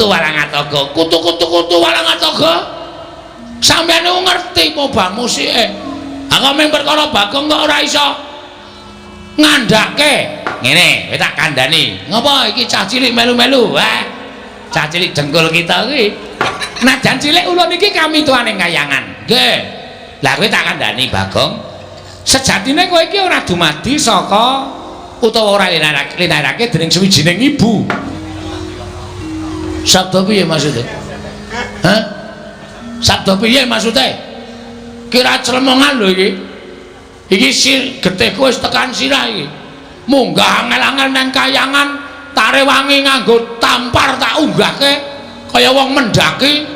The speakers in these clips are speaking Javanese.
kutu Walangatoga kutu Walangatoga sampeyan ngerti apa bang musike aku mung perkara Bagong kok ora iso ngandhake ngene kowe tak kandhani ngopo iki cah cilik melu-melu cah cilik jengkul kita kuwi najan cilik ulun iki kami tuane kayangan nggih lah kowe tak kandhani Bagong sejatine kowe iki ora dumadi saka utawa ora linarake dening suwijining ibu. Sabda piye maksude? Hah? Sabda piye maksude? Kira clemongan lho iki. Iki getihku wis tekan sirah iki. Munggah angel-angel nang kayangan tarewangi nganggo tampar tak unggahke kaya wong mendaki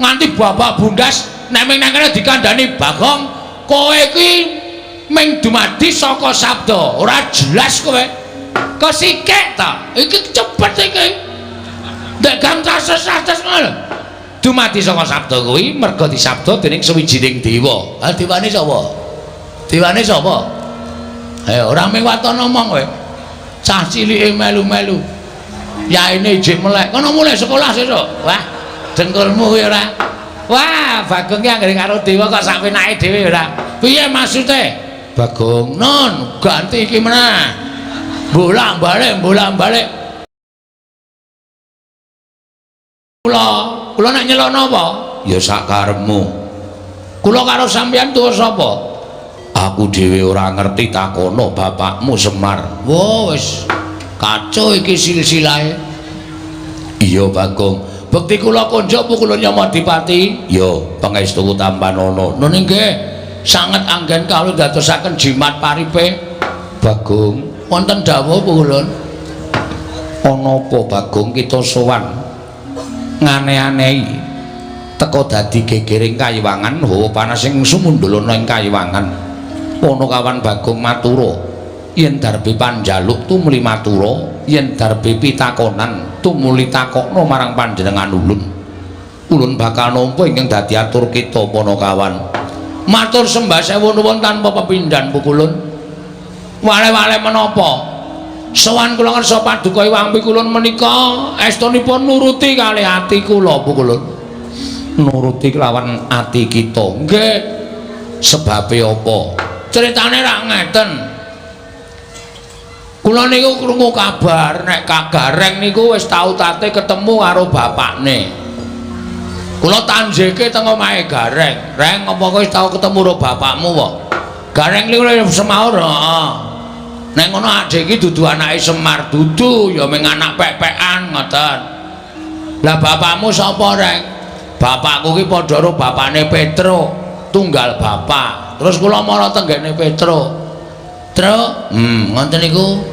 nganti babak bundas nek ming nang kene dikandhani Bagong kowe iki ming dumadi saka sabda ora jelas kowe kesikik ta iki cepet iki ndek gang kases-kases ngono dumadi saka sabda kuwi merga disabda dening sawijining dewa dewane sapa dewane sapa ayo ora ming waton ngomong kowe cah cilike melu-melu yaine ijik melek kono mulai sekolah sesuk wah dengkulmu kuwi ora wah Bagong ki anggere karo dewa kok sak penake dhewe ora piye maksude Bagong non ganti iki meneh bolak-balik kula nek nyelono apa ya sak karepmu kula karo sampeyan tuwa sapa aku dhewe ora ngerti takono bapakmu Semar wah wis kacau iki silsilahe iya Bagong bekti kula konjuk kula Nyamadipati ya pangestu Tampanono nun nggih sanget anggen kawula dadosaken jimat paripe Bagong wonten dawuh kula ana apa Bagong kita sowan ngane-anehi teka dadi gegering kayiwangan hawa panas sing sumundulana ing kayiwangan ana kawan Bagong matura yen darbe panjaluk tumuli matura yen darbe pitakonan tumuli takokno marang panjenengan ulun bakal nampa ingkang dadi atur kita Panakawan matur sembah sewu nuwun tanpa pepindhan pukulun wale-wale menapa sowan kula ngersa paduka Iwampi kulun menika estunipun nuruti kalih ati kula pukulun nuruti kelawan ati kita nggih sebabe apa critane ra ngeten kula niku krungu kabar nek Kak Gareng niku wis tau tate ketemu karo bapakne kula tanjeke teng omahe Gareng Reng apa kowe wis tau ketemu karo bapakmu kok Gareng niku semaur heeh nek ngono adek iki dudu anake Semar dudu ya mung anak pek-pekan ngoten lah bapakmu sapa Reng bapakku ki padha karo bapakne Petro tunggal bapak terus kula mara tenggene Petro ngoten niku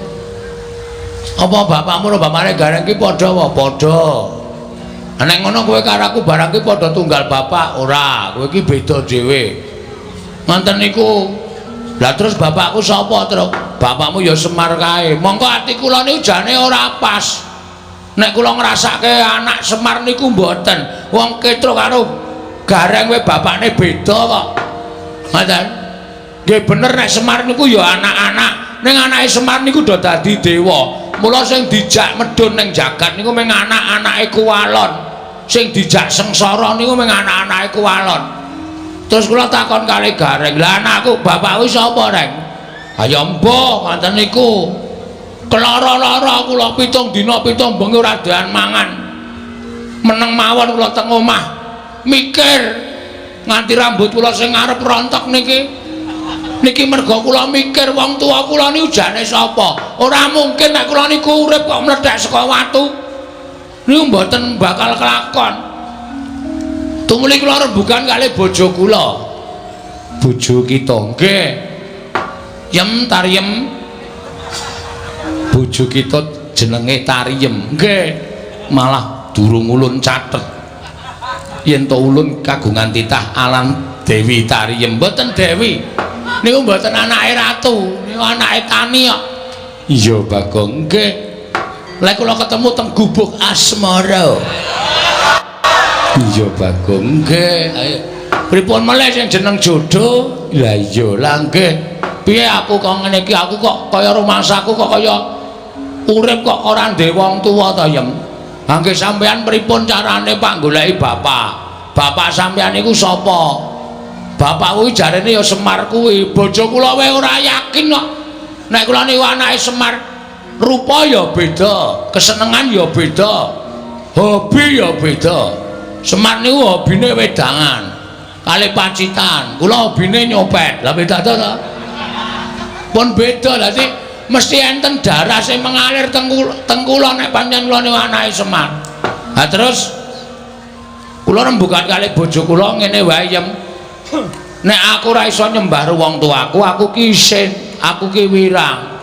apa bapakmu karo bapakne Gareng ki padha apa padha nek ngono kowe karo aku barang ki padha tunggal bapak ora kowe ki beda dhewe ngoten niku lah terus bapakku sapa terus bapakmu ya Semar kae mongko ati kula niku jane ora pas nek kula ngrasake anak Semar niku mboten wong Petro karo Gareng kowe bapakne beda kok ngoten nggih bener nek Semar niku ya anak-anak ning anake Semar niku do dadi dewa mula sing dijak medhun ning jagat niku mung anak-anake kuwalon sing dijak sengsara niku mung anak-anake kuwalon terus kula takon kalih Gareng lah anakku bapakku sapa Reng ayo mbah ngoten niku kelara-lara kula 7 dina 7 bengi ora doyan mangan meneng mawon kula teng omah mikir nganti rambut kula sing arep rontok niki merga kula mikir wong tua kula niku jane sapa ora mungkin nek kula niku urip kok mlethek saka watu niku mboten bakal kelakon tumuli kula rembugan kalih bojo kula bojo kita nggih Yem Tariem bojo kita jenenge Tariem nggih malah durung ulun catet yen to ulun kagungan titah Alan Dewi Tariem mboten Dewi niku mboten anake ratu niku anake tani kok iya Bagong nggih lek kula ketemu teng gubuk asmara iya Bagong nggih ayo pripun meneh sing jeneng jodoh lah iya lah nggih piye aku kok ngene iki aku kok kaya rumangsaku kok kaya urip kok ora ndek wong tuwa ta Yem Angge sampean pripun carane Pak goleki bapak? Bapak sampean iku sapa? Bapak kuwi jarene ya Semar kuwi. Bojo kula wae ora yakin kok. Nek kula niku anake Semar, rupa ya beda, kesenengan ya beda, hobi ya beda. Semar niku hobine wedangan, kali pacitan. Kula hobine nyopet. Lah beda to? Pun beda lah sih. Mesti enten darah sing mengalir teng kula nek pancen kula niku anake Semar. Nah terus kula rembugan kali bojo kula ngene wae yem. Nek aku ora iso nyembah wong tuaku, aku ki isin, aku ki wirang.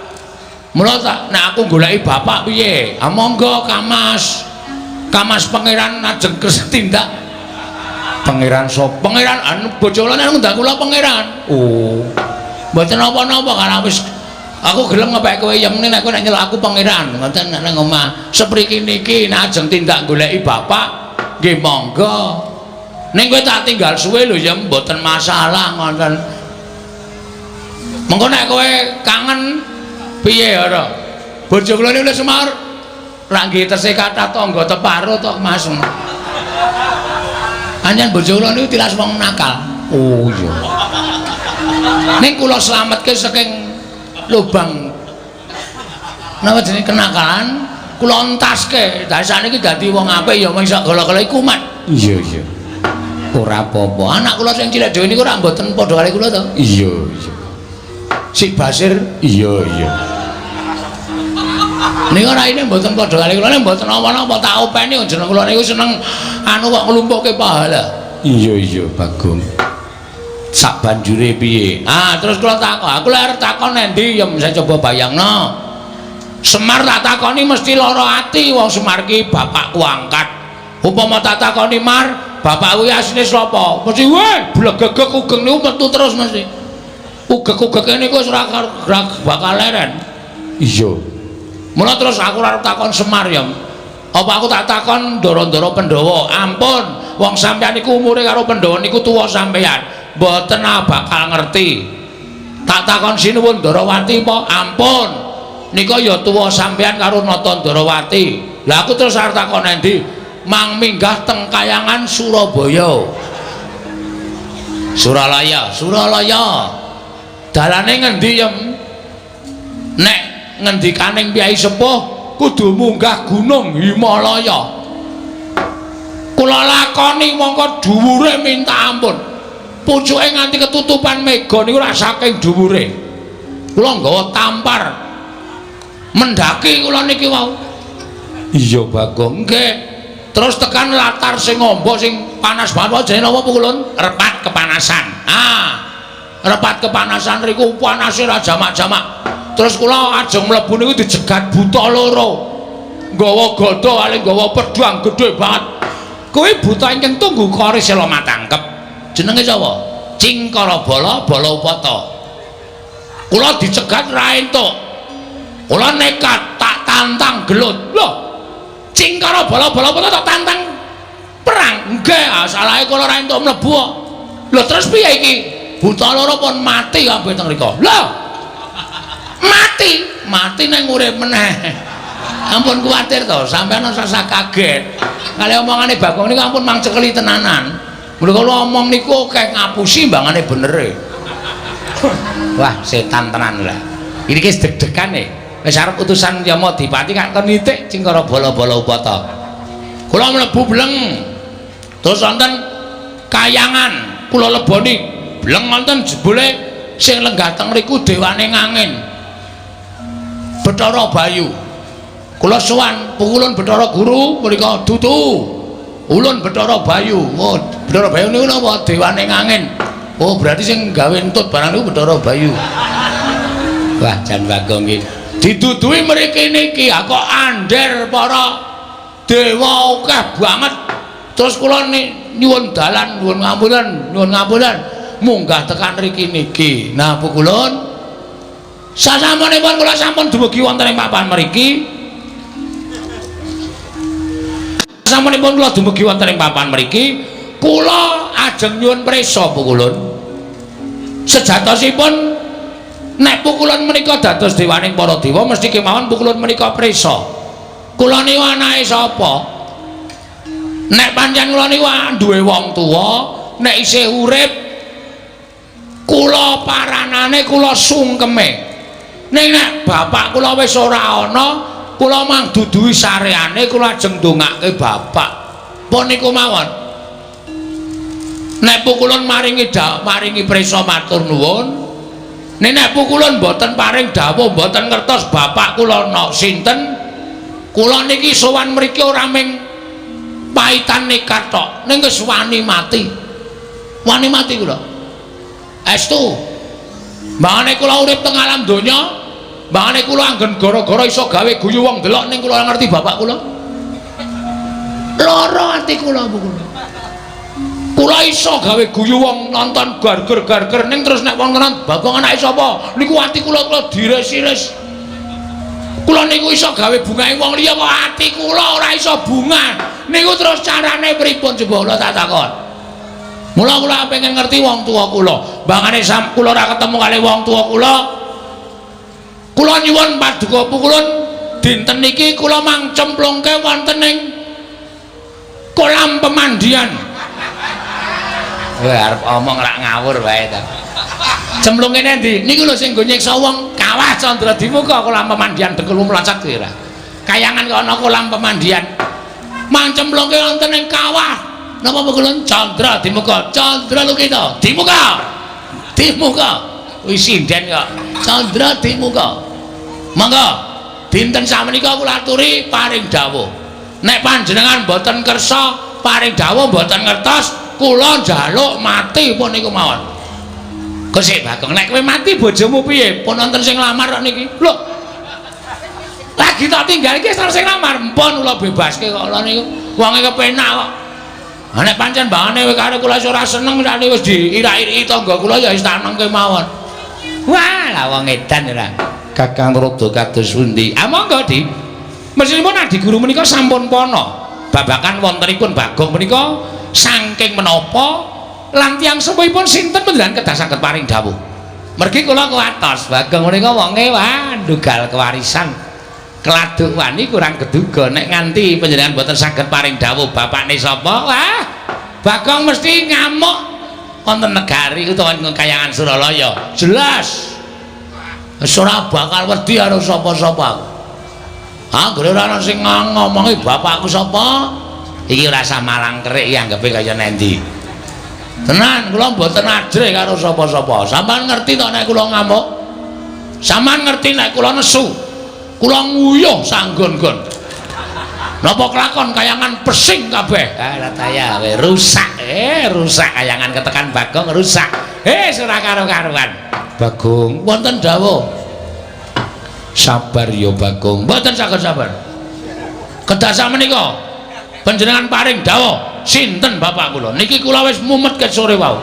Mula tak nek aku goleki bapak piye? Ah monggo Kamas. Kamas pangeran ajeng tindak. Pangeran sapa? Pangeran anu bojo kula nek ngundang kula pangeran. Oh. Mboten napa-napa karena wis aku gelem ngepek kowe yem nek kowe nek nyeluk aku pangeran ngoten nang omah sepriki niki nek ajeng tindak goleki bapak nggih monggo ning kowe tak tinggal suwe lho ya mboten masalah ngoten mengko nek kowe kangen piye ora bojo kula niku Semar ra nggih tesih kathah tangga teparo to Mas anjen bojo kula niku tilas wong nakal oh iya ning kula slametke saking lubang napa jenenge kenakalan kula entaske dasane iki dadi wong apik ya mung iso golo-golo kumat iya ora apa-apa anak kula sing cilik dhewe niku ora mboten padha kali kula to iya si Basir iya niku ora ini mboten padha kali kula nek mboten apa-apa tak openi jeneng kula niku seneng anu kok nglumpuhke pahala iya Bagong sak banjure piye terus kula takon aku lek arep takon endi ya saya coba bayangno Semar tak takoni mesti lara ati wong Semar ki bapakku angkat upama tak takoni Mar bapak kuwi asline sapa mesti weh blegegek ugeng niku metu terus mesti ugek-ugeke niku wis ora bakal leren iya mula terus aku arep takon Semar ya apa aku tak takon ndara-ndara Pandhawa ampun wong sampeyan niku umure karo Pandhawa niku tuwa sampeyan mboten bakal ngerti tak takon sinuwun Ndarawati apa ampun nika ya tuwa sampeyan karo Nata Ndarawati lah aku terus arep takon endi mang minggah teng Kayangan Surabaya Suralaya dalane ngendi yem nek ngendikaning Kyai Sepuh kudu munggah Gunung Himalaya kula lakoni mongko dhuwure minta ampun pucuke nganti ketutupan mega niku rak saking dhuwure kula nggawa tampar mendaki kula niki wau iya Bagong nggih terus tekan latar sing ngombo sing panas banget jenenge napa Kulun repat kepanasan repat kepanasan riku panase ra jamak-jamak terus kula ajeng mlebu niku dijegat buta loro nggawa godho kali nggawa pedhang gedhe banget kowe buta ingkang tunggu kari sela matangkep jenenge sapa Cingkara Bala Upata kula dicegat ra entuk kula nekat tak tantang gelut lho Cingkara Bala Upata tak tantang perang nggih asalahe kula ra entuk mlebu lho terus piye iki buta loro pun mati kabeh teng mriku lho mati nang urip meneh ampun kuwatir to sampeyan rasa kaget kali omongane Bagong niku ampun mang cekeli tenanan mula kula omong niku akeh ngapusi mbangane benere wah setan tenan lah iki wis deg-degan wis arep utusan Yama Dipati kan nitik Cingkara Bala Upata kula mlebu bleng terus wonten Kayangan kula leboni bleng wonten jebule sing lenggah teng mriku dewane ngangin Bathara Bayu kula sowan pukulun Bathara Guru mrika dudu ulun Bathara Bayu oh Bathara Bayu niku napa dewane ngangin oh berarti sing gawe entut barang niku Bathara Bayu wah jan Bagong iki didudui mriki niki kok andher para dewa akeh banget terus kula nyuwun dalan nyuwun ngapuran munggah tekan mriki niki nah pukulun sasampunipun kula sampun dumugi wonten ing papan mriki sasampunipun kula dumugi wonten ing papan mriki kula ajeng nyuwun prisa pukulun sejatosipun nek pukulun menika dados dewaning para dewa mesti kemawon pukulun menika prisa kula niku anake sapa Nek pancen kula niku duwe wong tuwa, nek isih urip kula paranane kula sungkeme. Ning nek bapak kula wis ora ana, kula mang duduhi sareane kula ajeng ndongake bapak. Pun niku mawon. Nek pukulun maringi prisa matur nuwun. Nek pukulun mboten paring dawuh, mboten ngertos bapak kula sinten, kula niki sowan mriki ora ming paitan nekat tok, ning wis wani mati. Wani mati kula. Estu. Mbangane kula urip teng alam donya, mbangane kula anggen gara-gara iso gawe guyu wong delok ning kula ngerti bapak kula. Lara ati kula Bu. Kula iso gawe guyu wong nonton garger-garger ning terus nek wong nonton Bagong anake sapa? Niku ati kula diris-iris. Kula niku iso gawe bungahe wong liya kok ati kula ora iso bunga. Niku terus carane pripun coba kula tak takon. Mula kula pengen ngerti wong tuwa kula. Mbangane kula ora ketemu kali wong tuwa kula. Kula nyuwun paduka pukulun dinten niki kula mang cemplungke wonten ing kolam pemandian. Wah arep omong rak ngawur wae ta. Cemplunge ndi? Niku lho sing nggo nyiksa wong Kawah Candra Dimuka kolam pemandian Bengkulu Mlocot kira. Kayangan kok ana kolam pemandian. Mang cemplungke wonten ing kawah. Napa Bengkulu Candra Dimuka? Candra lho kita. Dimuka. Dimuka. Wis sinden kok. Candra Dimuka. Monggo dinten samenika kula aturi paring dawuh. Nek panjenengan boten kersa paring dawuh boten ngertos, kula njaluk mati pun niku mawon. Gusik Bagong, nek kowe mati bojomu piye? Pun wonten sing lamar kok niki. Lho. Lagi tak tinggal iki sareng sing lamar, mpun kula bebaske kok kula niku. Wonge kepenak kok. Ha nek pancen mbangane kowe karo kula ora seneng nek wis diirak-iriki tangga kula ya wis tak nengke mawon. Wah, lah wong edan ora. Kakang rada kados pundi? Ah monggo, Di. Meskipun Adi Guru menika sampun pono. Babakan wontenipun Bagong menika saking menapa lan tiyang sepuhipun sinten panjenengan kedah saged paring dawuh. Mergi kula kuwatos, Bagong menika wonge wah ndugal kewarisan. Keladuk wani kurang keduga nek nganti panjenengan boten saged paring dawuh bapakne sapa? Wah, Bagong mesti ngamuk wonten negari utawa kayangan Suralaya. Jelas. Wis ora bakal wedi karo sapa-sapa. Anggere ora ana sing ngomongi bapakku sapa? Iki ora samalang kerik iki anggepe kaya nendi. Tenan kula mboten ajrih karo sapa-sapa. Sampeyan ngerti to nek kula ngamuk? Sampeyan ngerti nek kula nesu? Kula nguyuh sanggon-gon. Napa kelakon kayangan pesing kabeh? Ah rataya rusak. Rusak kayangan ketekan Bagong rusak. Ora karo-karuan. Bagong wonten dawuh. Sabar ya Bagong. Mboten saged sabar. Kedah sakmenika panjenengan paring dawuh sinten bapak kula. Niki kula wis mumet ke sore wau.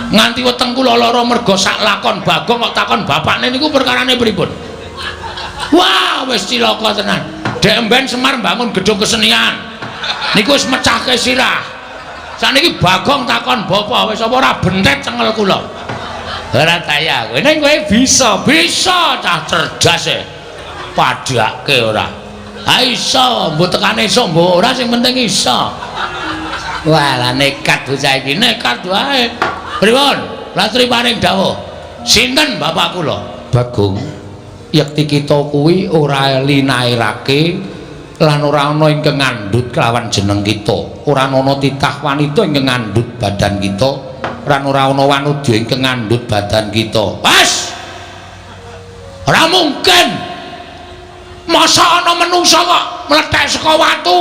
Nganti weteng kula lara mergo sak lakon Bagong kok takon bapakne niku perkarane pripun. Wah, wis cilaka tenan. Dek mben Semar bangun gedung kesenian. Niku wis mecahke sirah. Saniki Bagong takon bapak wis apa ora bentet cengel kula. Ora taya kowe ning kowe bisa cah cerdas e. Padhake ora. Ha iso mbok tekane esuk mbok ora sing penting iso. Wah, lah nekat bocah iki nekat wae. Pripun? Latri paring dawuh. Sinten bapak kula? Bagong. Yekti kita kuwi ora linairake lan ora ana ingkang ngandhut kelawan jeneng kita. Ora ana titah wanita ingkang ngandhut badan kita. Ora ana wanudya ingkang ngandhut badan kita. Pas. Ora mungkin. Masa ana menungsa kok mlethek saka watu,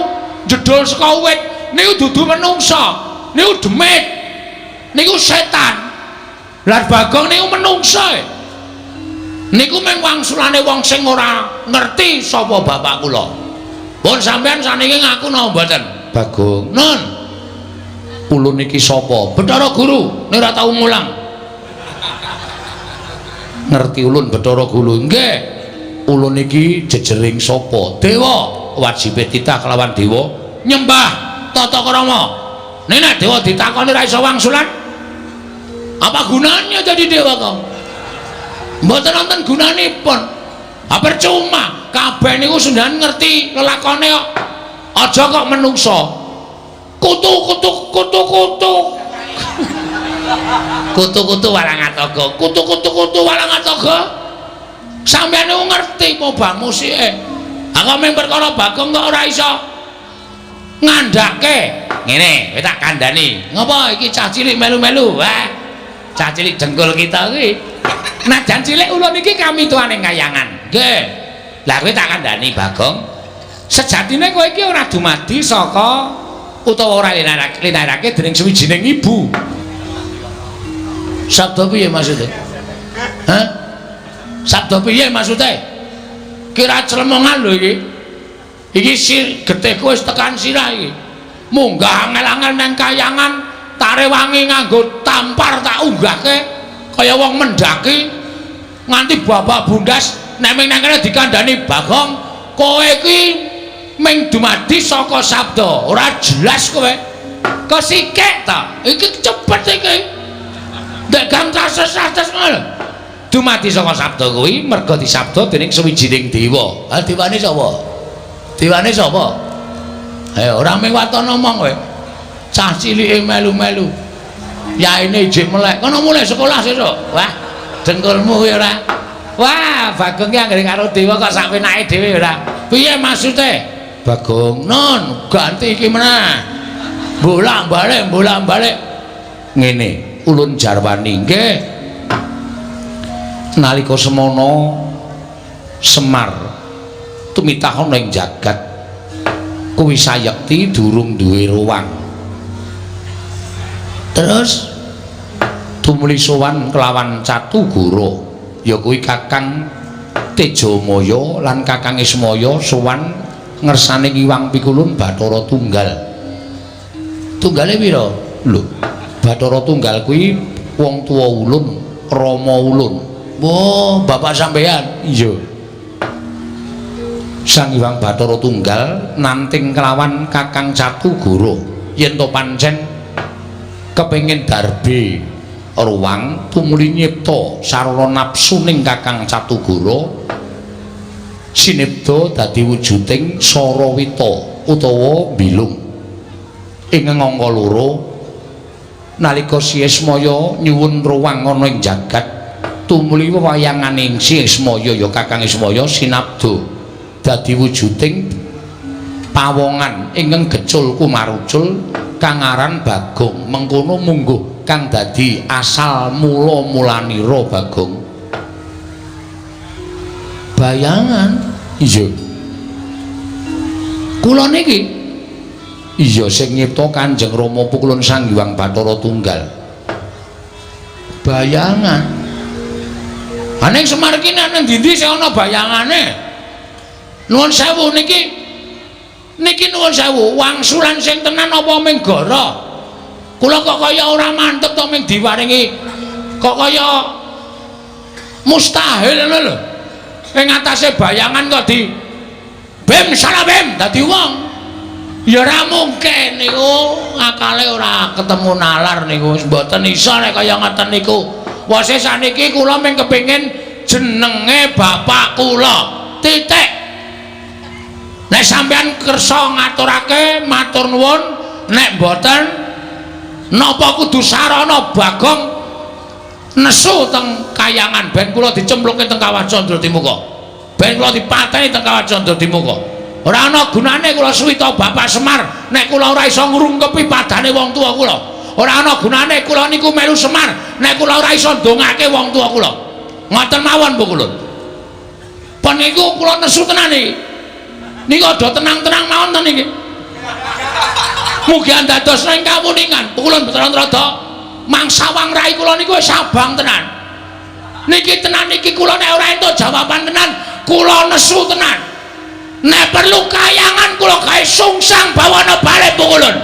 jedul saka wit. Niku dudu menungsa. Niku demit. Niku setan. Lah Bagong niku menungsa. Niku mung wangsulane wong sing ora ngerti sapa bapak kula. Pun sampean saniki ngaku napa mboten? Bagong. Nun. Ulun niki sapa? Bathara Guru, nek ora tau mulang. Ngerti ulun Bathara Guru? Nggih. Ulun niki jejering sapa? Dewa. Wajibe titah kelawan dewa nyembah tata krama. Nek dewa ditakoni ora iso wangsulan, apa gunanya jadi dewa kok? Mboten wonten gunanipun. Ha percuma, kabeh niku sundan ngerti lelakone kok. Aja kok menungsa. kutu kutu Walangataga kutu Walangataga sampeyan ngerti apa bang musike aku mung perkara Bagong kok ora iso ngandhake ngene tak kandhani ngopo iki cah cilik melu-melu cah cilik dengkul kita kuwi najan cilik ulun iki kami tuane kayangan nggih lah kowe tak kandhani Bagong sejatine kowe iki ora dumadi saka utawa ora linarake dening suwijining ibu. Sabda piye maksude? Hah? Sabda piye maksude? Kira clemongan lho iki. Iki getihku wis tekan sirah iki. Munggah angel-angel nang kayangan, tare wangi nganggo tampar tak unggahke kaya wong mendaki nganti babak bundas nek ming nang kene dikandhani Bagong, kowe iki ming dumadi saka sabda, ora jelas kowe. Kesikik ta? Iki cepet iki. Ndek gang tases-tases ngono. Dumadi saka sabda kuwi merga disabda dening sawijining dewa. Ha dewane sapa? Dewane sapa? Ayo ora mung waton omong kowe. Cah cilike melu-melu. Yaine ijik melek. Kono mulai sekolah sesuk. Wah, dengkulmu kuwi ora. Wah, Bagong ki anggere karo dewa kok sak penake dhewe ora. Piye maksude? Bagong, non ganti iki meneh. Bolak-balik ngene. Ulun jarwani nggih nalika semana Semar tumitah ana ing jagat kuwi sayekti durung duwe ruwang terus tumuli sowan kelawan Catugara ya kuwi Kakang Tejamaya lan Kakang Ismaya sowan ngersane Iwang Pikulun Bathara Tunggal tunggale pira lho Bathara Tunggal kuwi wong tuwa ulun, Rama ulun. Wah, bapak sampean. Iya. Sang Hyang Bathara Tunggal nanting kelawan Kakang Catugara yen to pancen kepengin darbe ruwang tumuli nyipta sarana napsuning Kakang Catugara sinipta dadi wujuding Sarawita utawa bilung. Ing angka loro nalika Si Ismaya nyuwun ruwang ana ing jagat tumuli wewayanganing Si Ismaya ya Kakang Ismaya sinabda dadi wujuding pawongan ingkang gecul kumarucul kang aran Bagong mengkono mungguh kang dadi asal mula-mulanira Bagong bayangan iya kula niki iya sing nyipta Kanjeng Rama Pukulun Sang Hyang Bathara Tunggal. Bayangan. Aning Semar ki nek nang ndi sing ana bayangane. Nuwun sewu niki nuwun sewu wangsulan sing tenan apa ming gara. Kula kok kaya ora mantep to ming diwaringi kok kaya mustahil ngono lho. Ing atase bayangan kok di bem salah bem dadi wong. Ya ora mungkin niku akale ora ketemu nalar niku mboten iso nek kaya ngoten niku. Wase saniki kula mung kepengin jenenge bapak kula. Titik. Nek sampean kersa ngaturake matur nuwun, nek mboten napa kudu sarana Bagong nesu teng kayangan ben kula dicempluke teng Kawah Candra Timuka. Ben kula dipateni teng Kawah Candra Timuka. Ora ana gunane kula suwita Bapak Semar nek kula ora iso ngrungkepi padane wong tuwa kula. Ora ana gunane kula niku melu Semar nek kula ora iso ndongake wong tuwa kula. Ngoten mawon Bu Kulun. Pun niku kula nesu tenan iki. Niku aja tenang-tenang mawon to niki. Mugi andados ing kawuningan Bu Kulun Betrandra mangsawang rai kula niku wis abang tenan. Niki tenan niki kula nek ora entuk jawaban tenan kula nesu tenan. Nek perlu kayangan kula gawe sungsang bawana balik Bu Kulun.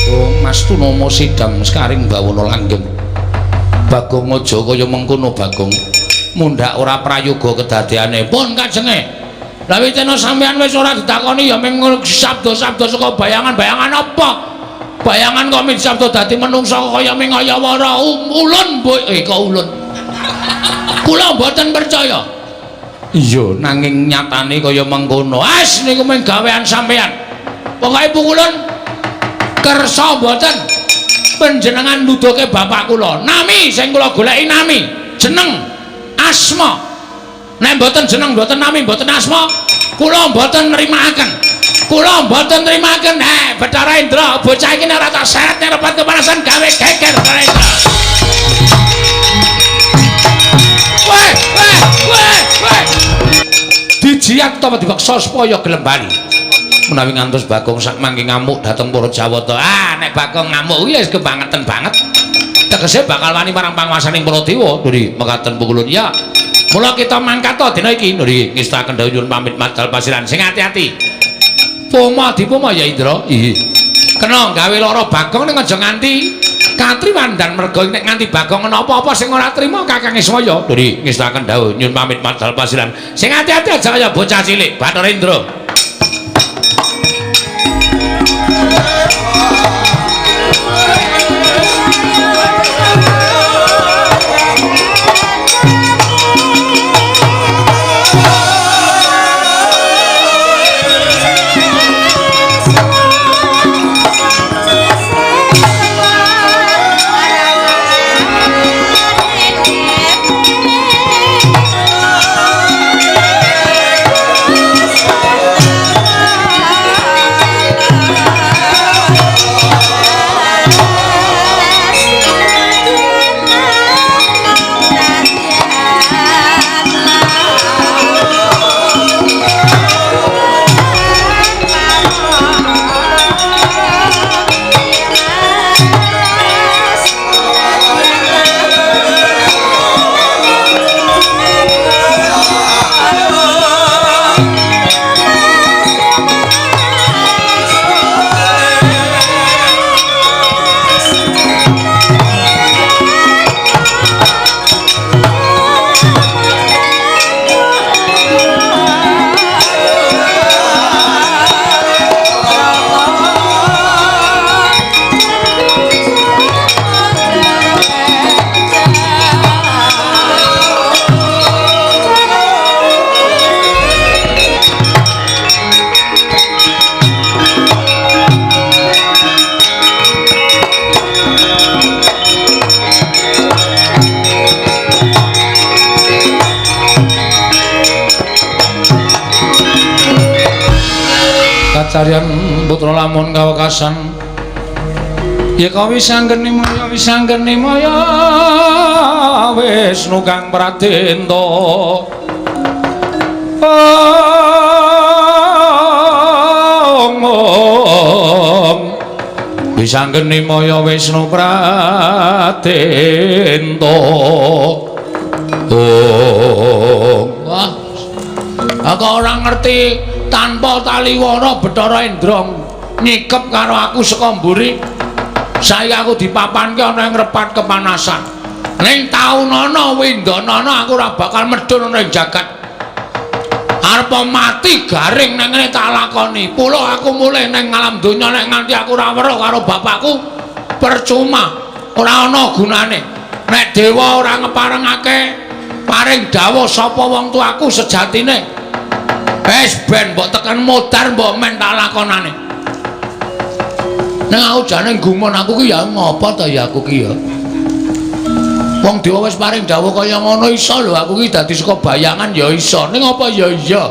Oh, Mas Tunomo sidang sekaring bawana langgeng. Bagong aja kaya mengkono Bagong. Mundhak ora prayoga kedadeane. Pun kajenge Lah witene sampean wis ora ditakoni ya mung sabda-sabda saka bayangan-bayangan apa? Bayangan kok ming sabda dadi menungsa kaya ming kaya wara ulun kok ulun. Kula mboten percaya. Iya, nanging nyatane kaya mengkono. As niku mung gawean sampean. Pokoke pukulun kersa mboten panjenengan nuduhke bapak kula. Nami sing kula goleki nami, jeneng, asma. Nek mboten jeneng, mboten nami, mboten asma, kula mboten nrimakaken. Kula mboten nrimakaken. Bathara Indra, bocah iki nek ora tak seret nek repat kepanasan gawe geger Bathara Indra. Weh. Dijiat ta dipaksa supaya gelem bali. Menawi ngantos Bagong sak mangke ngamuk dhateng para Jawata. Nek Bagong ngamuk kuwi wis kebangetan banget. Tegese bakal wani marang panguwasaning para dewa. Nggih, mekaten pukulun ya. Mula kita mangkat to dina iki nggih ngestaken dawuh nyuwun pamit madal pasiran sing ati-ati. Poma dipoma ya Indra. Nggih. Kena gawe lara Bagong ning aja nganti katriwan dan mergo nek nganti Bagong ana apa-apa sing ora trima Kakang Ismaya. Nggih ngestaken dawuh nyuwun pamit madal pasiran sing ati-ati aja kaya bocah cilik Bathara Indra. Carian putra lamun kawekasan ya kawisanggeni maya Wisnu kang pradenta wisanggeni maya Wisnu pradenta wah aku ora ngerti tanpa taliwona Bathara Indra nyikep karo aku saka mburi saiki aku dipapanke ana ing repat kepanasan ning taunana windanana aku ora bakal medhun ning jagat arep mati garing ning ngene tak lakoni pula aku mulih ning alam donya nek nganti aku ora weruh karo bapakku percuma ora ana gunane nek dewa ora ngeparengake paring dawuh sapa wong tuaku sejatine wis ben mbok tekan modar mbok men tak lakonane. Nek aku jane gumun aku ki ya ngopo to ya aku ki ya. Wong dewa wis paring dawuh kaya ngono iso lho aku ki dadi saka bayangan ya iso. Ning apa ya iya.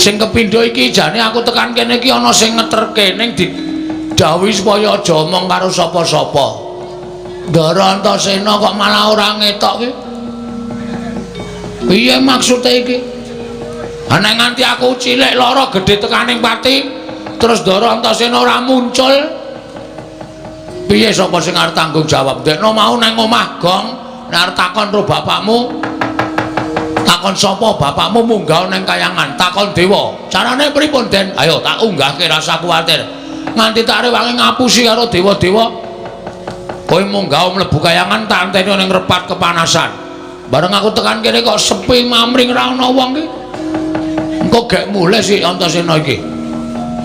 Sing kepindho iki jane aku tekan kene iki ana sing ngeterke ning didhawuhi supaya aja omong karo sapa-sapa. Ndara Antasena kok malah ora ngetok ki. Piye maksude iki? Ana nganti aku cilik lara gedhe tekaning pati terus Ndara Antasena ora muncul. Piye sapa sing arep tanggung jawab? Dekno mau nang omah Gong, nek arep takon karo bapakmu. Takon sapa bapakmu munggah nang kayangan, takon dewa. Carane pripun, Den? Ayo tak unggahke rasa kuwatir. Nganti tak rewangi ngapusi karo dewa-dewa. Kowe munggah mlebu kayangan tak anteni ning repat kepanasan. Bareng aku tekan kene kok sepi mamring ra ana wong ki. Kok gek mulih sih Antasena iki?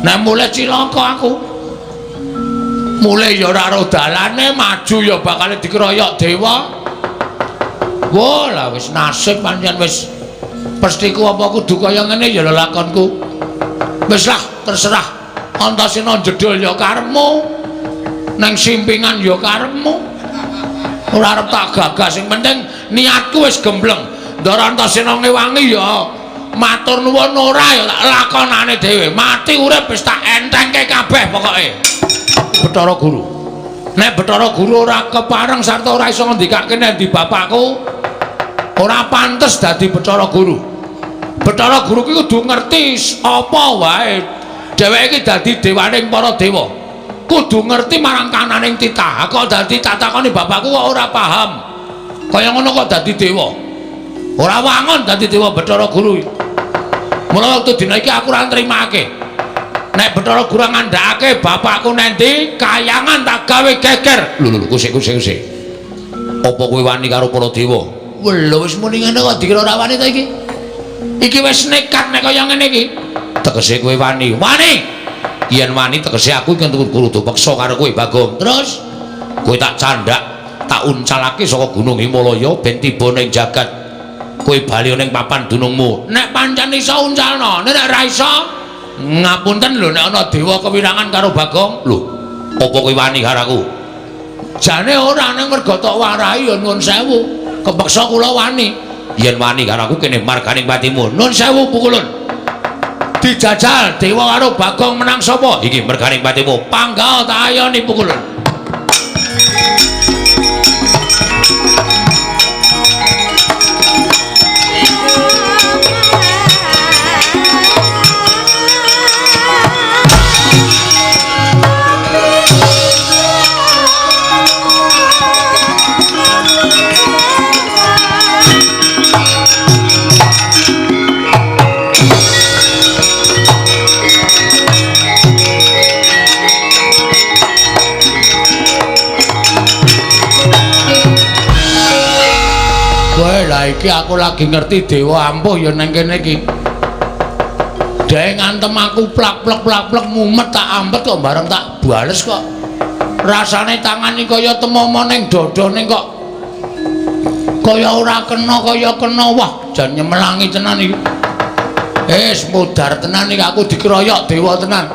Nek mulih cilaka aku. Mulih ya ora ro dalane, maju ya bakal dikeroyok dewa. Wah, lah wis nasib pancen wis pestiku apa kudu kaya ngene ya lakonku. Wis lah, terserah. Antasena jedul ya karepmu. Nang simpingan ya karepmu. Ora arep tak gagas, sing penting niatku wis gembleng. Ndara Antasena ngewangi ya matur nuwun ora ya tak lakonane dhewe. Mati urip wis tak entengke kabeh pokoke. Bathara Guru. Nek Bathara Guru ora kepareng sarta ora iso ngendikake nek ndi bapakku, ora pantes dadi Bathara Guru. Bathara Guru ki kudu ngerti apa wae. Dheweke iki dadi dewaning para dewa. Kudu ngerti marang kananing titah. Kok dadi tak takoni bapakku kok ora paham. Kaya ngono kok dadi dewa. Ora wangun dadi dewa Bathara Guru. Mula wektu dina iki aku ora nrimake. Nek Bathara Guru ngandhakake bapakku nendi, kayangan tak gawe geger. Lho kusik. Apa kowe wani karo para dewa? Lho wis muni ngene kok dikira ora wani ta iki? Iki wis nekat nek kaya ngene iki. Tegese kowe wani. Wani. Yen wani tegese aku iki kudu peksa karo kowe Bagong. Terus kowe tak candhak, tak uncalake saka Gunung Himalaya ben tiba ning jagat. Kowe bali ning papan dunungmu. Nek pancen iso uncalno, nek ora iso ngapunten lho nek ana dewa kewirangan karo Bagong. Lho, apa kowe wani karo aku? Jane ora ning mergo tok warahi ya nuwun sewu. Kepeksa kula wani. Yen wani karo aku kene marganing patimu. Nuwun sewu pukulun. Dijajal dewa karo Bagong menang sapa? Iki merganing patimu. Panggal tak ayoni pukulun. Lah iki aku lagi ngerti dewa ampuh ya nang kene iki. Dhek ngantem aku plak-plek mumet tak ampet kok bareng tak bales kok. Rasane tangan iki kaya temomo ning dodone kok. Kaya ora kena wah jan nyemelangi tenan iki. Wis mudar tenan iki aku dikeroyok dewa tenan.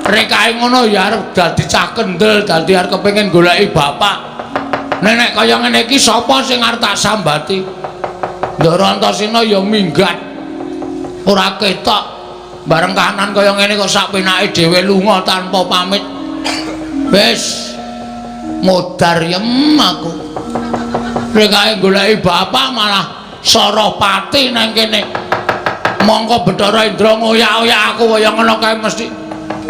Rekae ngono ya arep dadi cah kendel, dadi arep kepengin goleki bapak. Nenek kaya ngene iki sapa sing arep tak sambati? Ndara Antasena ya minggat. Ora ketok. Bareng kahanan kaya ngene kok sak penake dhewe lunga tanpa pamit. Wis modar yem aku. Rekae goleki bapak malah Sarapati nang kene. Mongko Bathara Indra ngoyak-oyak aku kaya ngono kae mesti.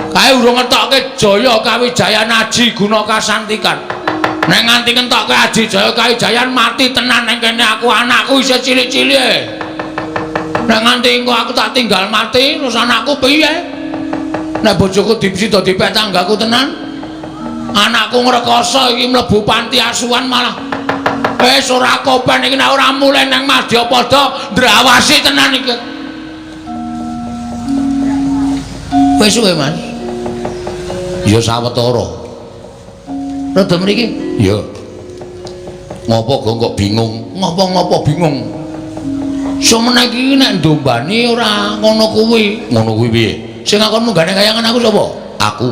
Kae urung ngetokke Jaya Kawijayan Aji Guna Kasantikan. Nek nganti kentokke Aji Jaya Kawijayan mati tenan nang kene aku anakku isih cilik-cilik. Nek nganti engko aku tak tinggal mati terus anakku piye? Nek bojoku dipsida dipek tanggaku tenan. Anakku ngrekoso iki mlebu panti asuhan malah wis ora kopen iki nek ora mulih nang Madyapada ndrawasi tenan iki. Wis suwe, Mas. Ya sawetara. Rada mriki? Ya. Ngopo kok bingung? Ngopo bingung? Semene iki nek ndombani ora ngono kuwi. Ngono kuwi piye? Sing ngakon munggane kayangan aku sapa? Aku.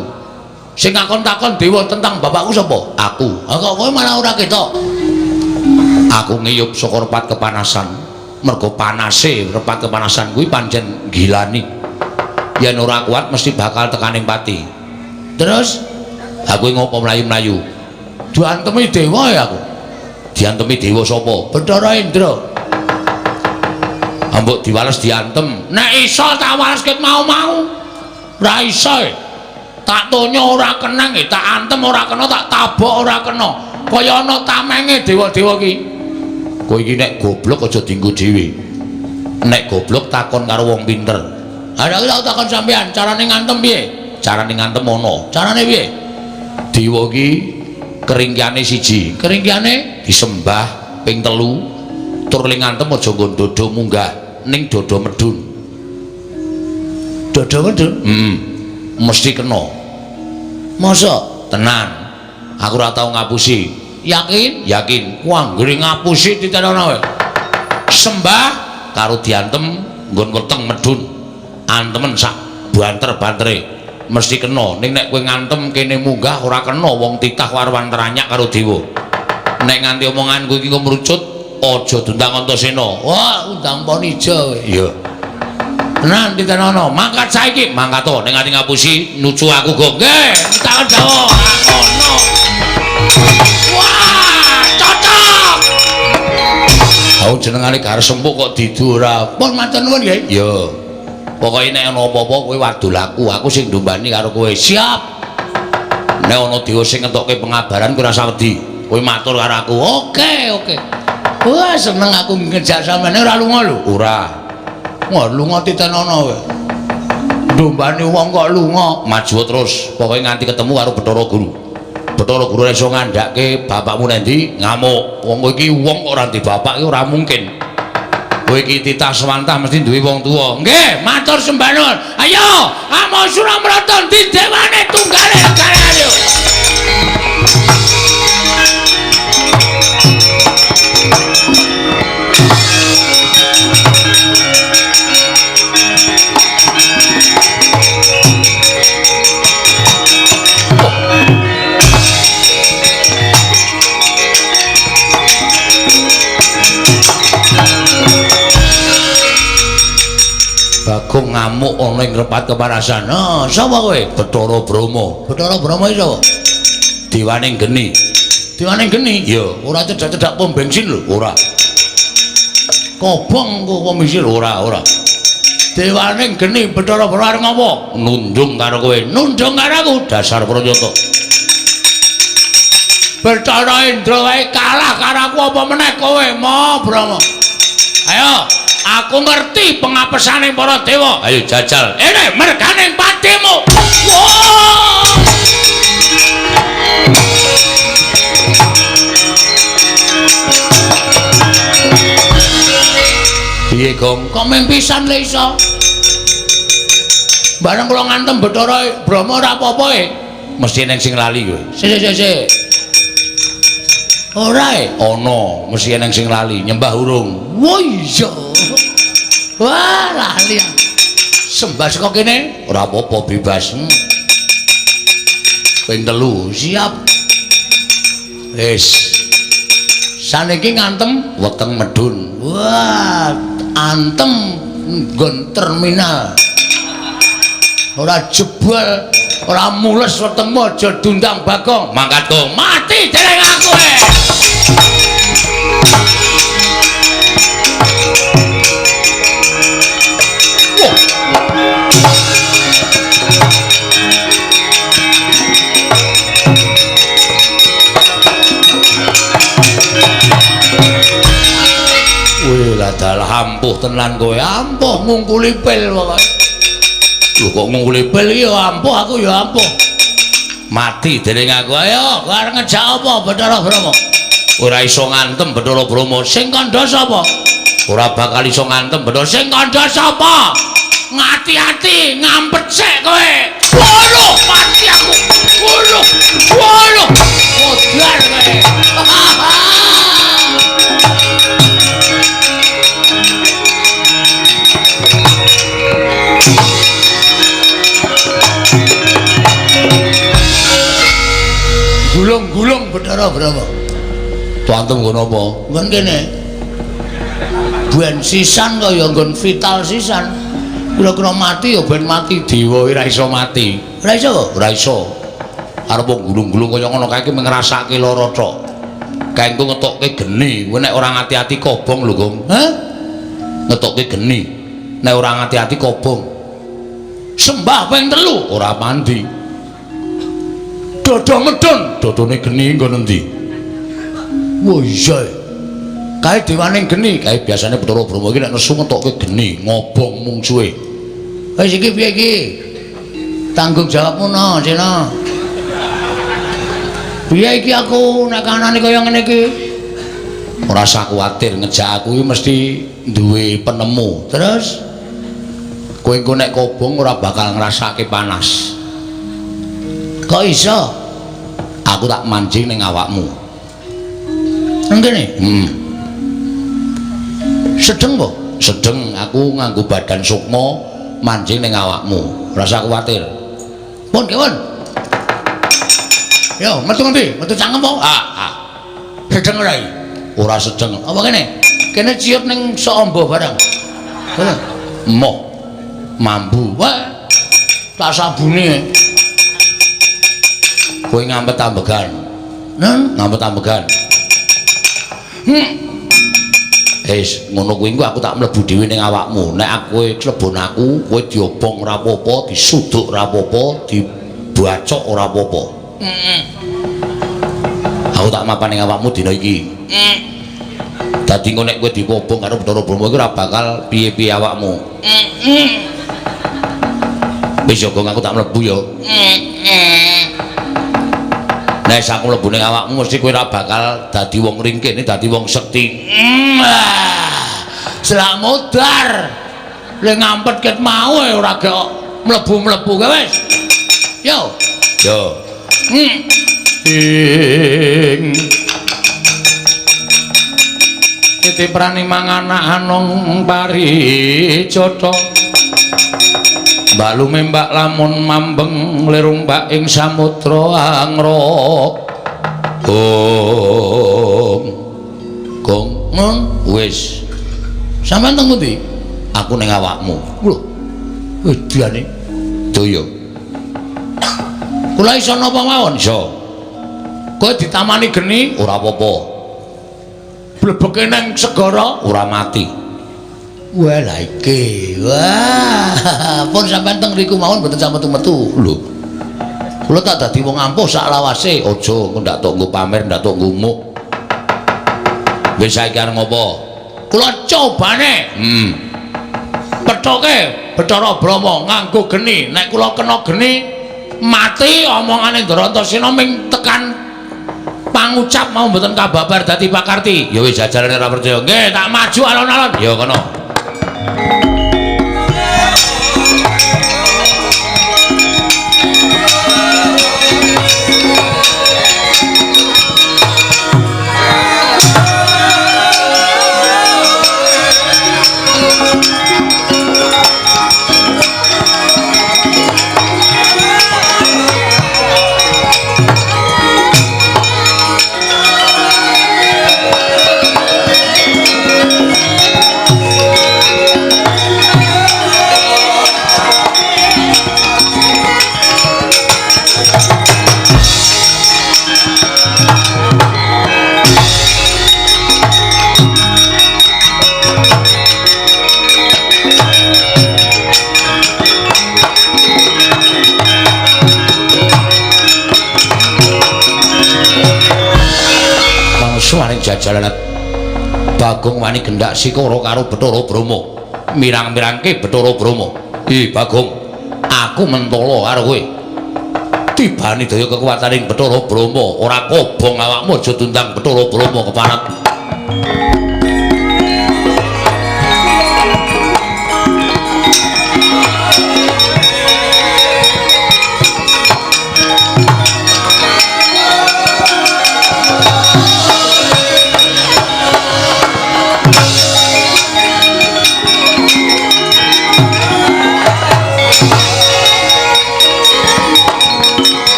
Sing ngakon takon dewa tentang bapakku sapa? Aku. Ha kok kowe malah ora ketok? Aku ngiyup saka repat kepanasan. Mergo panase repat kepanasan kuwi pancen gilani. Yen ora kuat mesti bakal tekaning pati. Terus aku ngopo mlayu-mlayu? Diantemi dewa ya aku. Diantemi dewa sapa? Bathara Indra. Ambek diwales diantem. Nek iso tak waleske mau-mau. Ora iso. Tak tonyo ora kena nggih, tak antem ora kena, tak tabok ora kena. Kaya ana tamenge dewa-dewa ki. Kowe iki nek goblok aja dienggo dhewe. Nek goblok takon karo wong pinter. Ada aku takon sampean, carane ngantem piye? Carane ngantem ana. Carane piye? Dewa ki keringkiane siji. Keringkiane disembah ping 3. Tur ling ngantem aja nggo dodo munggah ning dodo medun. Dodo medun. Mesti kena. Masa tenan. Aku ora tau ngapusi. Yakin? Yakin. Ku anggere ngapusi ditenono wae. Sembah karo diantem nggon weteng medun. Antemen sak banter-bantere. Mesti kena. Ning nek kowe ngantem kene munggah ora kena wong titah warwan teranyak karo dewa. Nek nganti omonganku iki kemrucut, aja dundang Antasena. Wah, undang Panijo kowe. Iya. Tenan ditenono, mangkat saiki, mangkat to ning ati ngapusi nucu aku go. Nggih, tangan dawa. Ngono. Wah, cocok. Aku jenengane gar sempuk kok didu ora. Pun matur nuwun nggih. Iya. Pokoke nek ana apa-apa kowe wadul aku sing ndombani karo kowe. Siap. Nek ana dewa sing ngentokke pengabaran kowe ora wedi. Kowe matur karo aku. Oke. Wah, seneng aku ngejak sampeyan ora lunga lho. Ora. Wah, lunga ditenono kowe. Ndombani wong kok lunga, maju terus. Pokoke nganti ketemu karo Bathara Guru. Bathara Guru iso ngandhake bapakmu nendi ngamuk. Wong kowe iki wong kok ora di bapak iki ora mungkin. Kowe iki titah swantah mesti duwe wong tuwa. Nggih, matur sembah nuwun. Ayo, Amo Suramarta di dewane tunggale kare ayo. Bagong ngamuk ana ing repat keparasan. Nah, sapa kowe? Bathara Brahma. Bathara Brahma iki sapa? Dewaning geni. Dewaning geni? Ya, ora cedak-cedak pom bensin lho, ora. Kobong kok komisir ora. Dewaning geni Bathara Brahma arep ngopo? Nundung karo kowe. Nundung karo aku dasar Pranyata. Bathara Indra wae kalah karo aku apa meneh kowe, Mo Brahma. Ayo. Aku ngerti pengapesaning para dewa. Ayo jajal. Ini merganing patimu. Wow. Piye, Gong? Kok ming pisan le iso? Bareng kula ngantem Bathara Brahma ora apa-apa e. Mesti ning sing lali kowe. Sik. Ora e. Ana, mesti ning sing lali nyembah urung. Wo iya. Wah, lali. Sembah saka kene ora apa-apa bebas. Ping 3 siap. Wis. Saniki ngantem weteng medun. Wah, antem nggon terminal. Ora jebol, ora mules wetengmu aja dundang Bagong. Mangkat go, mati dereng aku e. Dal ampuh tenan kowe, ampuh ngungkuli pil pokoke. Lho kok ngungkuli pil iki ya ampuh, aku ya ampuh. Mati dening aku. Ayo, kowe arep ngejak apa Bathara Brahma? Ora iso ngantem Bathara Brahma. Sing kandha sapa? Ora bakal iso ngantem Bathara. Sing kandha sapa? Ngati-ati, ngampet sik kowe. Waduh, mati aku. Waduh. Modar kowe. Gulung-gulung Bathara Brahma. Tuantem ngono apa? Nggon kene. Ben sisan kaya nggon vital sisan. Kira-kira mati ya ben mati dewa ora iso mati. Ora iso? Ora iso. Arep gulung-gulung kaya ngono kae iki ngrasake lara tok. Kaengku ngetokke geni, kowe nek ora ngati-ati kobong lho, Gong. Hah? Ngetokke geni. Nek ora ngati-ati kobong. Sembah ping 3 ora mandi. Dodo medun, dodone geni nggon endi? Wah iya. Kae dewaning geni, kae biasane Bathara Brahma iki nek nesu ngetokke geni, ngobong mungsuhe. Wis iki piye iki? Tanggung jawabmu no, Cina. Piye iki aku nek kanane kaya ngene iki? Ora usah kuwatir, ngejak aku iki mesti duwe penemu. Terus Kowe engko nek kobong ora bakal ngrasake panas. Kok iso? Aku tak mancing ning awakmu. Nang kene? Sedeng po? Sedeng, aku nganggo badan sukma mancing ning awakmu. Ora usah kuwatir. Pun, pun. Yo, metu ngendi? Metu cangkem po? Sedeng ora iki? Ora sedeng. Apa kene? Kene ciut ning sombo barang. Moh. Mambu. Wah. Tak sabune. Kowe ngampet ambegan. Ngampet ambegan. Ngono kuwi aku tak mlebu dhewe ning awakmu. Nek kowe klebon aku, kowe diobong ora apa-apa, disuduk ora apa-apa, dibacok ora apa-apa. Aku tak mapan ning awakmu dina iki. Dadi engko nek kowe dipobong karo Bathara Brahma iki ora bakal piye-piye awakmu. Wis yo aku tak mlebu yo. Nek aku mlebu ning awakmu mesti kowe ora bakal dadi wong ringkene, dadi wong sekti. Selak modar. Le ngampet ket mau ora kok mlebu-mlebu kowe wis. Yo. Yo. Titiprani manganak anong paricata. Mbak lume mbak lamun mambeng lirung mbak ing samudra angra. Gong wis. Sampeyan teng pundi? Aku ning awakmu. Lho. Wedane daya. Kula iso napa mawon, iso. Kowe ditamani geni ora apa-apa. Blebeke nang segara ora mati. Wah lha iki. Wah, pun sampean teng riku mawon mboten sampe metu. Lho. Kula tak dadi wong ampuh sak lawase, aja engko ndak tok nggo pamer, ndak tok ngumuk. Wis saiki arep ngopo? Kula cobane. Pethoke Bathara Brahma nganggo geni. Nek kula kena geni mati omongane Ndarantasena ming tekan pangucap mau mboten kababar dadi pakarti. Ya wis jajalane ora percaya. Nggih, tak maju alon-alon. Ya kono. Suwaning jajalan Bagong wani gendak sikara karo Bathara Brahma. Mirang-mirangke Bathara Brahma. Bagong, aku mentala karo kowe. Tibane daya kekuwataning Bathara Brahma, ora kobong awakmu aja tundang Bathara Brahma keparat.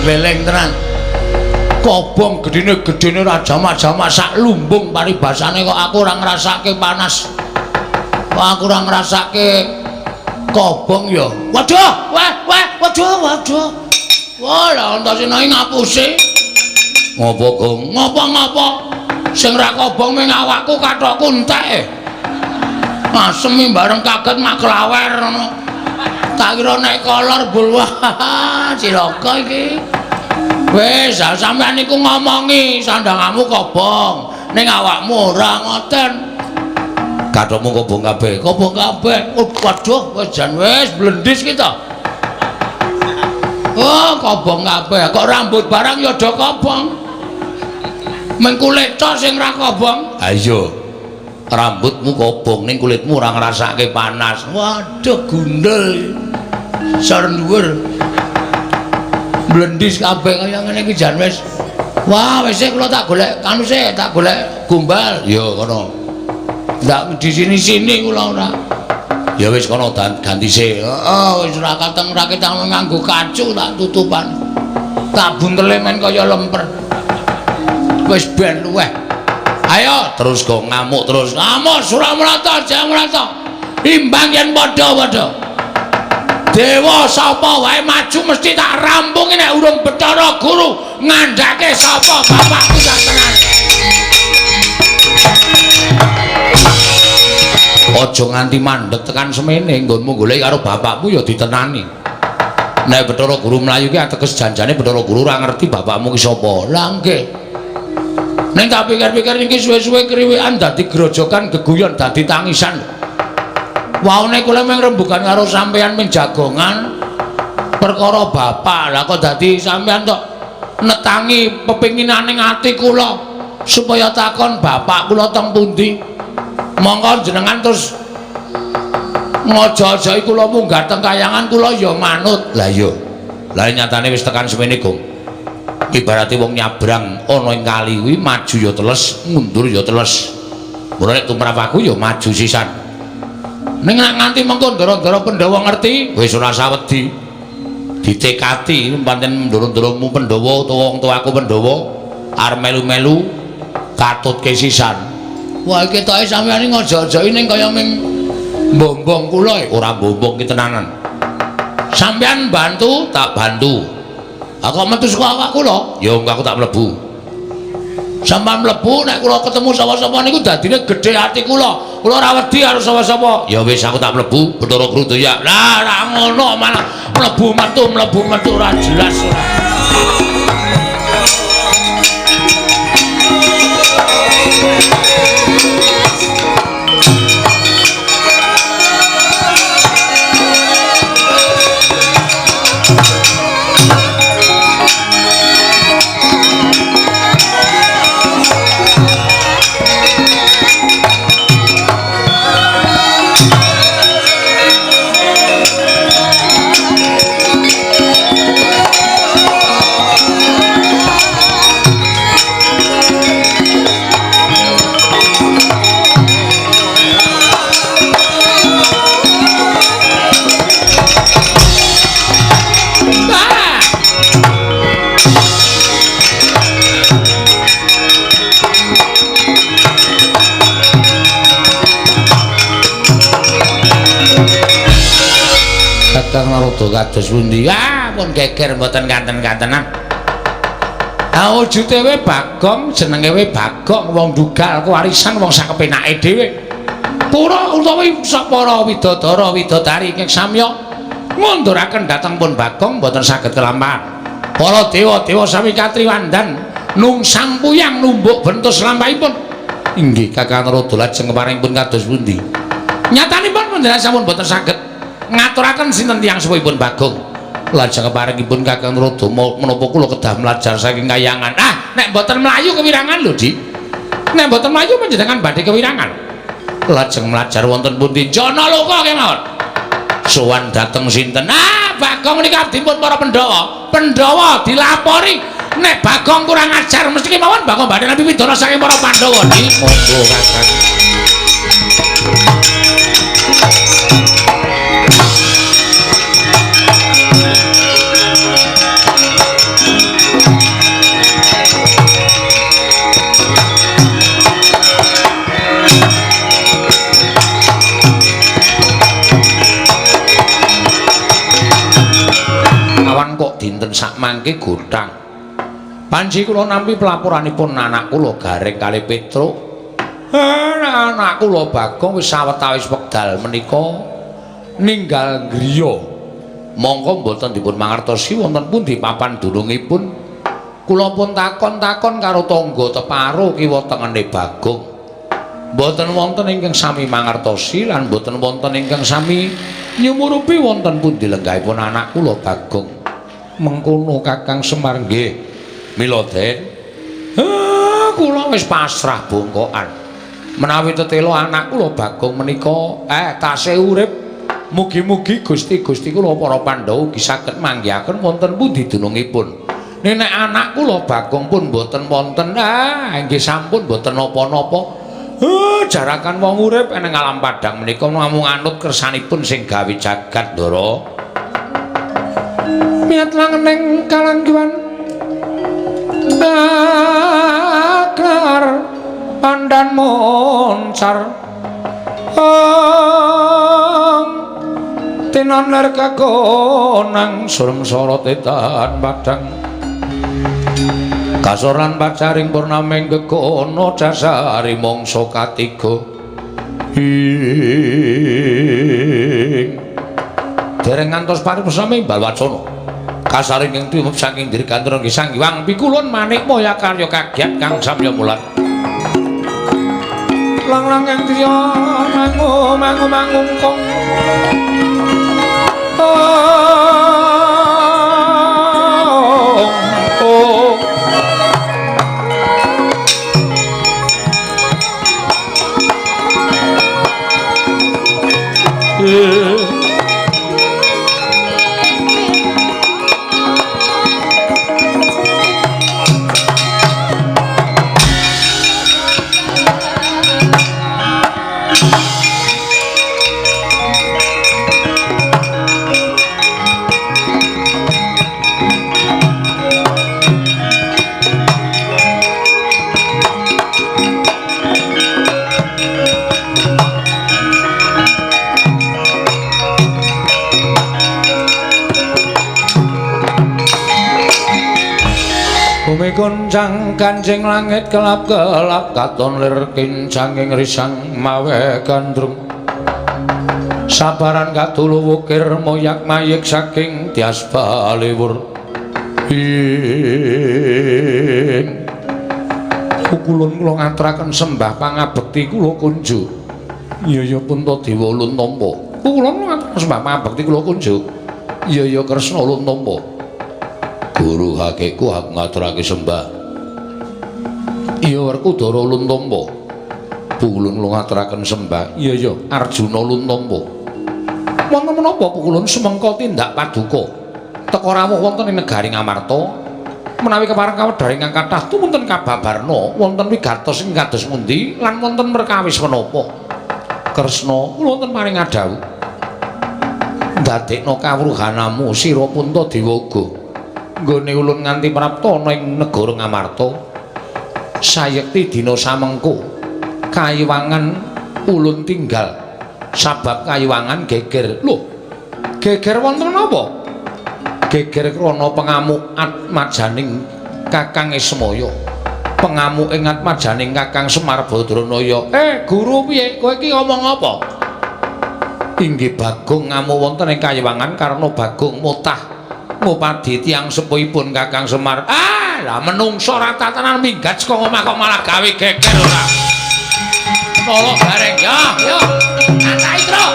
Leleng tenan. Kobong gedene ora jamak-jamak sak lumbung paribasane kok aku ora ngrasake panas. Kok aku ora ngrasake kobong ya. Waduh, waduh. Wah, lah Antasena ngapusi. Ngopo, Gong? Ngopo? Sing ra kobong ming awakku kathokku entek. Asem bareng kaget mak klawer ngono. Tak kira nek kolor bulwah cilaka iki. Wis, sampean niku ngomongi sandangamu kobong, ning awakmu ora ngoten. Kathomu kobong kabeh, kobong kabeh. Waduh, wis jan wis blendis kita. Oh, kobong kabeh, kok rambut barang ya do kobong. Meng kulit tok sing ra kobong. Ha iya. Rambutmu kobong ning kulitmu ora ngrasake panas. Waduh, gundul. Sar dhuwur. Blendis kabeh kaya ngene iki jan wis. Wah, wis kula tak golek kanu sik, tak golek gombal. Ya kono. Ndak di sini-sini kula ora. Ya wis kono ganti sik. Heeh, wis ora kateng ra ketang nganggo kacu tak tutupan. Tak buntele men kaya lemper. Wis ben luweh. Ayo terus go ngamuk terus. Ngamuk Suramrata, Jayamrata. Imbang yen padha-padha. Dewa sapa wae maju mesti tak rampungi nek urung Bathara Guru ngandhake sapa bapakku sak tenan. Aja nganti mandeg tekan semene nggonmu golek karo bapakmu ya ditenani. Nek Bathara Guru mlayu ki ateges janjane Bathara Guru ora ngerti bapakmu ki sapa. Lah nggih. Ning tak pikir-pikir iki suwe-suwe kriwikan dadi grojokan geguyon dadi tangisan. Waune kula mung rembugan karo sampean ming jagongan perkara bapak. Lah kok dadi sampean tok netangi pepinginaning ati kula supaya takon bapak kula teng pundi. Monggo jenengan terus ngojo-ojohi kula munggah teng kayangan kula ya manut. Lah iya. Lah nyatane wis tekan semene, Gong. Ibarate wong nyabrang ana ing kali kuwi maju ya teles, mundur ya teles. Mula nek tumrap aku ya maju sisan. Ning nganti mengko ndara-ndara Pandhawa ngerti, wis ora sawedi. Ditekati pancen ndara-ndaramu Pandhawa utawa wong tuaku Pandhawa arep melu-melu katutke sisan. Wah iki ketoke sampeyan ngojo-ojohi ning kaya ming mbombong kula ora mbombong ki tenanan. Sampeyan bantu, tak bantu. Aku metu saka awak kula, ya aku tak mlebu. Sampeyan mlebu nek kula ketemu sapa-sapa niku dadine gedhe ati kula. Kula ora wedi karo sapa-sapa. Ya wis aku tak mlebu Bathara Guru Daya. Lah ra ngono malah mlebu metu ora jelas ora. Kakang Narada kados pundi? Ah, pun geger mboten kanten-kantenan. Ah, wujude we Bagong, jenenge we Bagong, wong dugal kewarisan wong sakepenake dhewe. Para utawi para widodara widodari ingkang samya ngunduraken dhateng pun Bagong mboten saged kelampahan. Para dewa-dewa sami katriwandan nungsang puyang numbuk bentus lampahipun. Inggih Kakang Narada lajeng keparingipun kados pundi? Nyatanipun panjenengan sampun mboten saged ngaturaken sinten tiyang sepuhipun Bagong. Lajeng keparingipun Kakang Narada menapa kula kedah mlajar saking kayangan. Ah, nek mboten mlayu kewirangan lho, Dik. Nek mboten mlayu panjenengan badhe kewirangan. Lajeng mlajar wonten pundi? Jana Loka kemawon. Sowan dhateng sinten? Ah, Bagong menika abdipun para Pandhawa. Pandhawa dilapori nek Bagong kurang ajar mesti kemawon Bagong badhe nabi widara saking para Pandhawa. Dik, monggo Kakang. Dinten sak mangke godhang. Panji kula nampi pelaporanipun anak kula Gareng kalih Petruk. Anak kula Bagong wis sawetawis wekdal menika ninggal griya mongko mboten dipun mangertosi wonten pundi papan dunungipun. Kula pun takon-takon karo tangga teparo kiwa tengene Bagong. Mboten wonten ingkang sami mangertosi lan mboten wonten ingkang sami nyumurupi wonten pundi lenggahipun anak kula Bagong. Mengkono Kakang Semar nggih. Mila Den. Kula wis pasrah bongkokan. Menawi tetela anak kula Bagong menika tasih urip, mugi-mugi Gusti-gusti kula para Pandhawa ugi saged manggihaken wonten pundi dunungipun. Nek anak kula Bagong pun mboten wonten, inggih sampun mboten napa-napa. Jarakan wong urip eneng alam padang menika namung anut kersanipun sing gawe jagat Ndara. Miat langeneng kalanggiwan bakar pandan moncar tinaner kagonang sureng-sorot etan padang kasoran pacaring purnaming gegono dasari mangsa katiga dereng ngantos paripurna balwacana kasaring ing tumep saking dirgantara Sang Hyang Pikulun manik moya karya kagiat kang samya mulat lang-lang ing triya mangungkong Kuncang kancing langit kelap-kelap katon lir kincang ing risang mawe gandrung sabaran katulu wukir moyak mayik saking tias baliwur kulun kula ngaturaken sembah pangabekti kula kunjuk iya Puntadewa ulun tampa kulun ngaturaken sembah pangabekti kula kunjuk iya Kresna ulun tampa Guru hakeku aku ngaturake sembah. Iya Werkudara ulun tampa. Pukulun kula ngaturaken sembah. Iya Arjuna ulun tampa. Wonten menapa pukulun semengko tindak paduka? Teka rawuh wonten ing negari Ngamarta. Menawi kepareng kawedhar ingkang kathah tumunten kababarna wonten wigatos ing kados pundi lan wonten perkawis menapa? Kresna kula wonten paring adhawu. Ndadekno kawruhanamu sira Puntadewa uga. Nggone ulun nganti praptana ing negara Ngamarta sayekti dina samengko kayiwangan ulun tinggal sabab kayiwangan geger lho geger wonten napa geger krana pengamuk atmajaning Kakang Ismaya pengamuk ing atmajaning Kakang Semar Badranaya guru piye kowe iki ngomong apa inggih Bagong ngamuk wonten ing kayiwangan karena Bagong mutah ngupadi tiyang sepuhipun Kakang Semar. Lah menungso ora tatanan minggat saka omah kok malah gawe geger ora. Nolok bareng yo. Santai, Tru.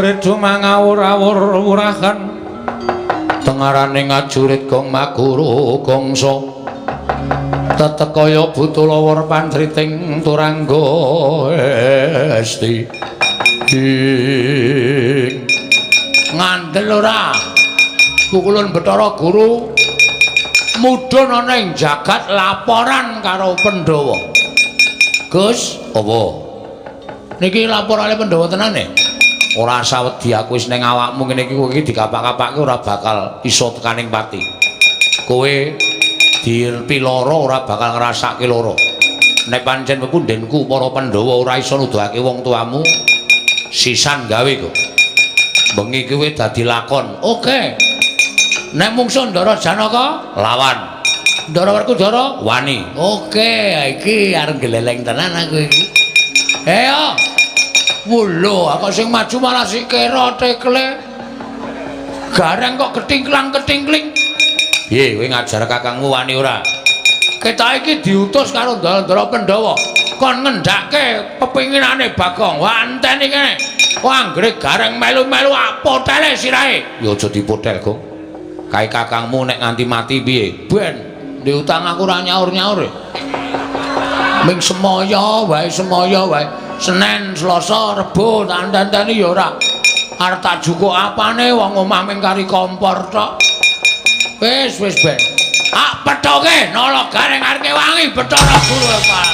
Redo mangawur-awur wurahan tengaraning ajurit gong maguru gongso tetekaya Butulawar pantriting turangga esti ngandel ora pukulun Bathara Guru mudhun ana ing jagat laporan karo Pandhawa. Gus, apa? Niki laporane Pandhawa tenane. Ora sawedi aku wis ning awakmu ngene iki kowe iki dikapak-kapakke ora bakal iso tekaning pati. Kowe dipiloro ora bakal ngrasake loro. Nek pancen pekundenku para Pandhawa ora iso nuduhake wong tuamu sisan gawe kok. Bengi kowe dadi lakon. Oke. Nek mungsuh Ndara Janaka lawan. Ndara Werkudara wani. Oke, iki arep geleleng tenan aku iki. Ayo. Wulo, aku sing maju malah si kera tekle. Gareng kok ketingklang-ketingkling. Piye kowe ngajar kakangmu wani ora? Kita iki diutus karo Ndara Pandhawa kon ngendhake pepinginane Bagong. Wah enteni kene. Wah anggere gareng melu-melu potele sirahe. Ya aja dipotel, Gong. Kae kakangmu nek nganti mati piye? Ben diutang aku ora nyaur-nyaur. Ming semaya wae Senin, Selasa, Rebo, tandani ya ora. Arep tak jukuk apane wong omah ming kari kompor tok. Wis ben. Pethoke nala gareng areke wangi Bathara Guru Pak.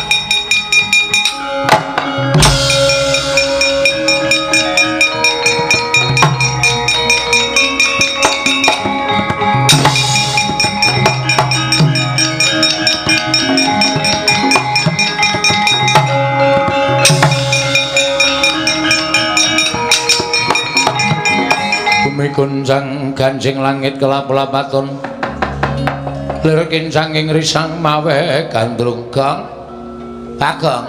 Kunjang ganjing langit kelap-lapaton lir kincanging risang mawe gandrung gong Bagong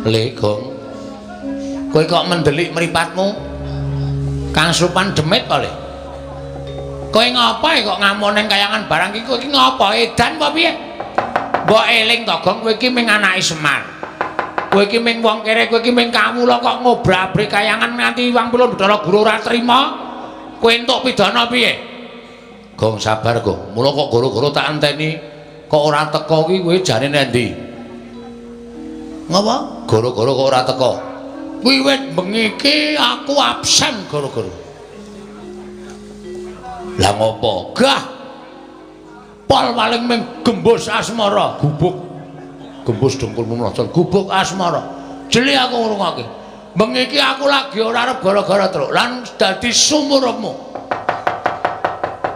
le Gong kowe kok mendelik mripatmu Kang Supan demit kok le kowe ngapa kok ngamon ning kayangan barang iki kowe iki ngapa edan apa piye mbok eling to Gong kowe iki ming anake Semar kowe iki ming wong kere kowe iki ming kawula kok ngobrak-abrik kayangan nganti wong Bathara Guru ora trima kowe entuk pidana piye? Gong sabar, Gong. Mula kok goro-goro tak enteni kok ora teko ki kowe jane endi? Ngapa? Goro-goro kok ora teko. Wiwit bengi iki aku absen goro-goro. Lah ngopo? Gah. Pol paling ming gembus asmara, gubuk. Gembus dengkulmu mlocot, gubuk asmara. Jeli aku ngrungokke. Bengi iki aku lagi ora arep gara-gara truk lan dadi sumurmu.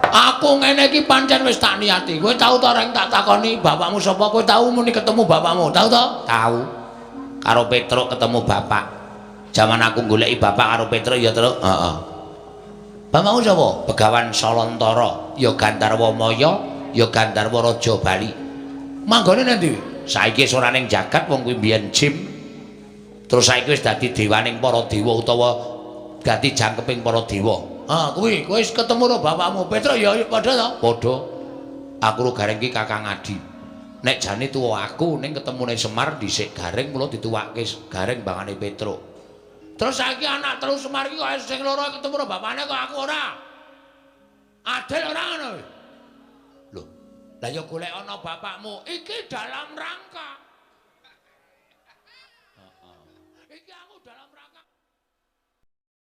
Aku ngene iki pancen wis tak niati. Kowe tau ta reng tak takoni bapakmu sapa? Kowe tau muni ketemu bapakmu? Tau ta? Tau. Karo Petruk ketemu bapak. Zaman aku goleki bapak karo Petruk ya terus, heeh. Bapakmu sapa? Begawan Salantara, ya Gandarwa Maya, ya Gandarwa Raja Bali. Manggone nendi? Saiki wis ora ning jagat wong kuwi mbiyen jim. Terus saiki wis dadi dewaning para dewa utawa dadi jangkeping para dewa. Kuwi kowe wis ketemu karo bapakmu Petruk ya padha to? Padha. Aku ro gareng iki Kakang Adi. Nek jane tuwa aku ning ketemune Semar dhisik gareng mula dituwake gareng bangane Petruk. Terus saiki anak telu Semar iki kok sing loro ketemu karo bapakne kok aku ora. Adil ora ngono. Lho, lah ya golek ana bapakmu iki dalam rangka